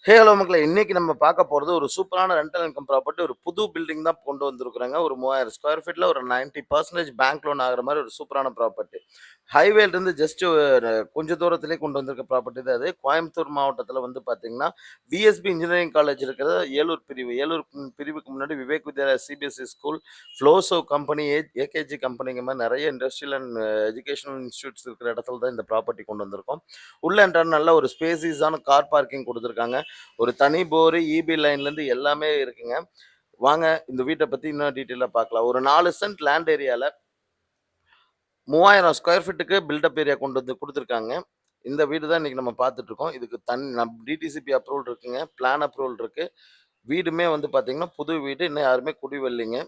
Hello மக்களே! இன்னைக்கு நம்ம பார்க்க போறது ஒரு சூப்பரான ரெண்டல் இன்கம் ப்ராப்பர்ட்டி. ஒரு புது பில்டிங் தான் கொண்டு வந்திருக்கிறாங்க. ஒரு 3000 ஸ்கொயர் ஃபீட்ல ஒரு 90% பேங்க் லோன் ஆகுற மாரி ஒரு சூப்பரான ப்ராப்பர்ட்டி. ஹைவேலிருந்து ஜஸ்ட் கொஞ்சம் தூரத்திலேயே கொண்டு வந்திருக்க ப்ராப்பர்ட்டி தான் அது. கோயம்புத்தூர் மாவட்டத்தில வந்து பார்த்தீங்கன்னா, பிஎஸ்பி இன்ஜினியரிங் காலேஜ் இருக்கிற ஏலூர் பிரிவு. ஏலூர் பிரிவுக்கு முன்னாடி விவேக் வித்யாலயா சிபிஎஸ்இ ஸ்கூல், ஃப்ளோசோ கம்பெனி, ஏகேஜி கம்பெனிங்க மாரி நெறைய இண்டஸ்ட்ரியல் அண்ட் எஜுகேஷனல் இன்ஸ்டிடியூட்ஸ் இருக்கிற இடத்துல தான் இந்த ப்ராப்பர்ட்டி கொண்டு வந்திருக்கோம். உள்ள என்ட்ரான நல்ல ஒரு ஸ்பேசியஸான கார் பார்க்கிங் குடுத்துருக்காங்க. ஒரு தனி போரு, ஈபி லைன்லேருந்து எல்லாமே இருக்குங்க. வாங்க இந்த வீட்ட பத்தி இன்னும் டீட்டெயிலா பார்க்கலாம். ஒரு 4 சென்ட் லேண்ட் ஏரியால 3000 ஸ்கொயர் ஃபீட்டுக்கு பில்டப் ஏரியா கொண்டு வந்து குடுத்துருக்காங்க. இந்த வீடு தான் இன்னைக்கு நம்ம பார்த்துட்டு இருக்கோம். இதுக்கு டிடிசிபி அப்ரூவல் இருக்குங்க. பிளான் அப்ரூவல் இருக்கு. வீடுமே வந்து பார்த்தீங்கன்னா, புது வீடு. இன்னும் யாருமே குடி வரலைங்க.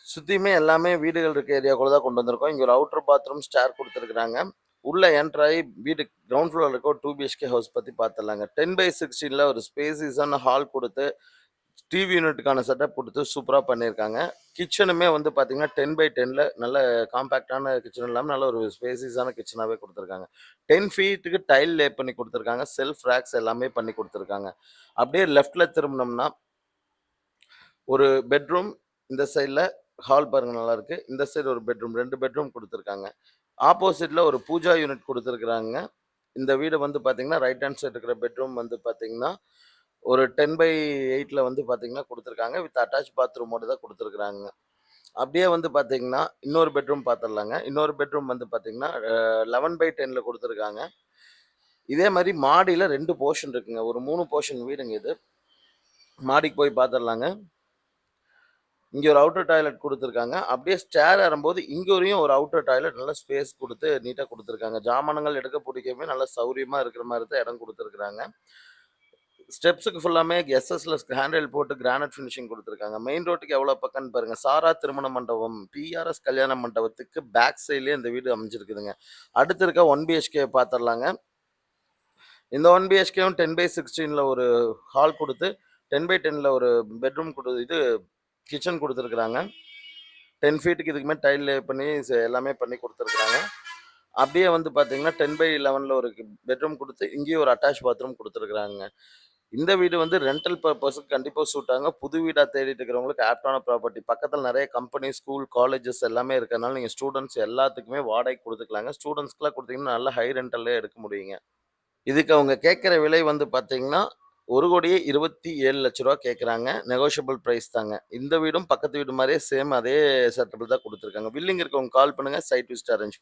சுத்தியுமே எல்லாமே வீடுகள் இருக்க ஏரியாக்குள்ள தான் கொண்டு வந்திருக்கோம். இங்க ஒரு அவுட்டர் பாத்ரூம், ஸ்டேர் குடுத்துருக்காங்க. உள்ள என்டர் ஆயி வீடு கிரவுண்ட் ஃப்ளோர்ல இருக்க ஒரு 2 பிஹெச்கே ஹவுஸ் பத்தி பார்த்துடலாங்க. 10/16ல ஒரு ஸ்பேசியஸான ஹால் குடுத்து, டிவி யூனிட்டுக்கான செட்டப் குடுத்து சூப்பரா பண்ணியிருக்காங்க. கிச்சனுமே வந்து பார்த்தீங்கன்னா, 10/10ல நல்ல காம்பேக்ட்டான கிச்சன் இல்லாம நல்ல ஒரு ஸ்பேசியஸான கிச்சனாவே குடுத்துருக்காங்க. 10 ஃபீட்டுக்கு டைல் லே பண்ணி குடுத்துருக்காங்க. செல்ஃப் ரேக்ஸ் எல்லாமே பண்ணி குடுத்துருக்காங்க. அப்படியே லெஃப்ட்ல திரும்புனோம்னா, ஒரு பெட்ரூம் இந்த சைட்ல ஹால் பாருங்க நல்லாருக்கு. இந்த சைடு ஒரு பெட்ரூம் 2 பெட்ரூம் குடுத்துருக்காங்க. ஆப்போசிட்ல ஒரு பூஜா யூனிட் குடுத்துருக்காங்க. இந்த வீடு வந்து பார்த்தீங்கன்னா, ரைட் ஹேண்ட் சைடு இருக்கிற பெட்ரூம் வந்து பார்த்தீங்கன்னா, ஒரு 10/8ல வந்து பார்த்தீங்கன்னா குடுத்துருக்காங்க. வித் அட்டாச் பாத்ரூமோட தான் குடுத்துருக்காங்க. அப்படியே வந்து பார்த்தீங்கன்னா, இன்னொரு பெட்ரூம் பார்த்துடலாங்க. இன்னொரு பெட்ரூம் வந்து பார்த்தீங்கன்னா, 11/10ல குடுத்துருக்காங்க. இதே மாரி மாடியில 2 போர்ஷன் இருக்குங்க. ஒரு 3 போர்ஷன் வீடுங்க இது. மாடிக்கு போய் பார்த்துடலாங்க. இங்க ஒரு அவுட்டர் டாய்லெட் குடுத்துருக்காங்க. அப்படியே ஸ்டேர் ஏறும்போது இங்கேயும் ஒரு அவுட்டர் டாய்லெட் நல்ல ஸ்பேஸ் குடுத்து நீட்டா குடுத்துருக்காங்க. ஜாமானங்கள் எடுக்க புடிக்கவே நல்ல சௌரியமா இருக்கிற மாரி தான் இடம் குடுத்துருக்காங்க. ஸ்டெப்ஸுக்கு ஃபுல்லாமே எஸ்எஸ்ல ஹேண்டில் போட்டு கிரானைட் ஃபினிஷிங் குடுத்துருக்காங்க. மெயின் ரோட்டுக்கு எவ்வளோ பக்கம்ன்னு பாருங்க. சாரா திருமண மண்டபம், பிஆர்எஸ் கல்யாண மண்டபத்துக்கு பேக் சைட்லயே இந்த வீடு அமைஞ்சிருக்குதுங்க. அடுத்து இருக்க 1 பிஹெச்கே பார்த்துரலாங்க. இந்த 1 பிஹெச்கேவும் 10/16ல ஒரு ஹால் குடுத்து, 10/10ல ஒரு பெட்ரூம் இது கிச்சன் குடுத்துருக்காங்க. 10 ஃபீட்டுக்கு இதுக்கு மேல டைல் லே பண்ணி எல்லாமே பண்ணி குடுத்துருக்காங்க. அப்படியே வந்து பார்த்தீங்கன்னா, 10/11ல ஒரு பெட்ரூம் குடுத்து, இங்கேயும் ஒரு அட்டாச் பாத்ரூம் குடுத்துருக்காங்க. இந்த வீடு வந்து ரென்டல் பர்ப்பஸ்க்கு கண்டிப்பா சூட் ஆகுங்க. புது வீடா தேடிட்டு இருக்கிறவங்களுக்கு ஆப்ட்டான ப்ராப்பர்ட்டி. பக்கத்துல நெறைய கம்பெனி, ஸ்கூல், காலேஜஸ் எல்லாமே இருக்கறனால, நீங்க ஸ்டூடண்ட்ஸ் எல்லாத்துக்குமே வாடகைக்கு குடுத்துக்கலாங்க. ஸ்டூடண்ட்ஸ்க்குலாம் குடுத்தீங்கன்னா, நல்ல ஹை ரென்டல்லே எடுக்க முடியுங்க. இதுக்கு அவங்க கேட்கிற விலை வந்து பார்த்தீங்கன்னா, ரூ. 1,27,00,000 கேட்குறாங்க. நெகோஷியபிள் பிரைஸ் தாங்க. இந்த வீடும் பக்கத்து வீடு மாரியே சேம் அதே செட்டப்ல தான் குடுத்துருக்காங்க. வில்லிங் இருக்கவங்க கால் பண்ணுங்க. Side visit arrange